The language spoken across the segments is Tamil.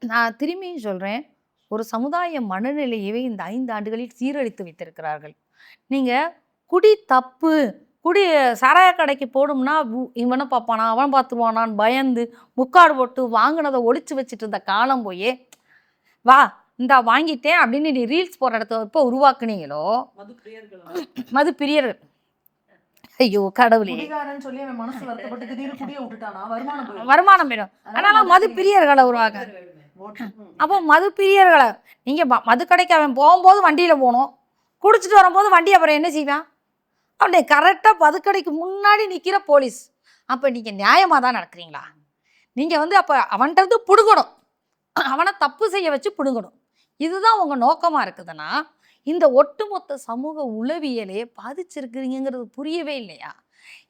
நான் திரும்பியும் சொல்கிறேன், ஒரு சமுதாய மனநிலையவே இந்த 5 ஆண்டுகளில் சீரழித்து வைத்திருக்கிறார்கள். நீங்கள் குடி தப்பு, குடி சாராய கடைக்கு போகணும்னா இவனை பார்ப்பானா, அவன் பார்த்துருவானான்னு பயந்து முக்காடு போட்டு வாங்கினதை ஒளிச்சு வச்சுட்டு இருந்த காலம் போய், வா இந்தா வாங்கிட்டேன் அப்படின்னு நீ ரீல்ஸ் போடுற இடத்த எப்போ உருவாக்குனீங்களோ, மது பிரியர்கள். ஐயோ கடவுளே, வருமானம் வேணும். அதனால மது பிரியர்களை உருவாக்க. அப்போ மது பிரியர்களை நீங்கள் மது கடைக்கு அவன் போகும்போது வண்டியில் போகணும், குடிச்சிட்டு வரும்போது வண்டி அப்புறம் என்ன செய்வான்? அவனை கரெக்டாக மதுக்கடைக்கு முன்னாடி நிற்கிற போலீஸ். அப்போ நீங்கள் நியாயமாக தான் நடக்கிறீங்களா? நீங்கள் அப்போ அவன்கிட்ட பிடுங்கணும், அவனை தப்பு செய்ய வச்சு பிடுங்கணும். இதுதான் உங்கள் நோக்கமாக இருக்குதுன்னா இந்த ஒட்டுமொத்த சமூக உளவியலே பாதிச்சிருக்கிறீங்கிறது புரியவே இல்லையா?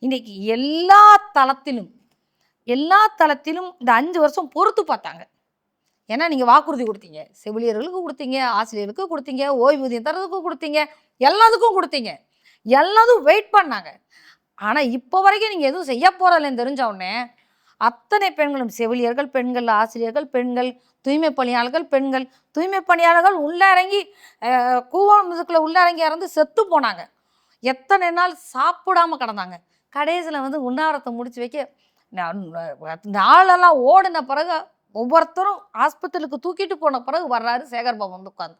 இன்றைக்கி எல்லா தளத்திலும் இந்த 5 வருஷம் பொறுத்து பார்த்தாங்க. ஏன்னா நீங்கள் வாக்குறுதி கொடுத்தீங்க, செவிலியர்களுக்கு கொடுத்தீங்க, ஆசிரியர்களுக்கு கொடுத்தீங்க, ஓய்வூதியம் தரதுக்கும் கொடுத்தீங்க, எல்லாத்துக்கும் கொடுத்தீங்க, எல்லாத்தும் வெயிட் பண்ணாங்க. ஆனால் இப்போ வரைக்கும் நீங்கள் எதுவும் செய்ய போகிறதில்லன்னு தெரிஞ்ச உடனே அத்தனை பெண்களும், செவிலியர்கள் பெண்கள், ஆசிரியர்கள் பெண்கள், தூய்மை பணியாளர்கள் பெண்கள், தூய்மை பணியாளர்கள் உள்ளே இறங்கி கூவம் இதுக்குள்ளே உள்ளே இறங்கி இறந்து செத்து போனாங்க. எத்தனை நாள் சாப்பிடாமல் கிடந்தாங்க. கடைசியில் உண்ணாவிரத்தை முடிச்சு வைக்க நாளெல்லாம் ஓடின பிறகு ஒவ்வொருத்தரும் ஹாஸ்பிட்டலுக்கு தூக்கிட்டு போன பிறகு வர்றாரு சேகர்பாபு உட்காந்து.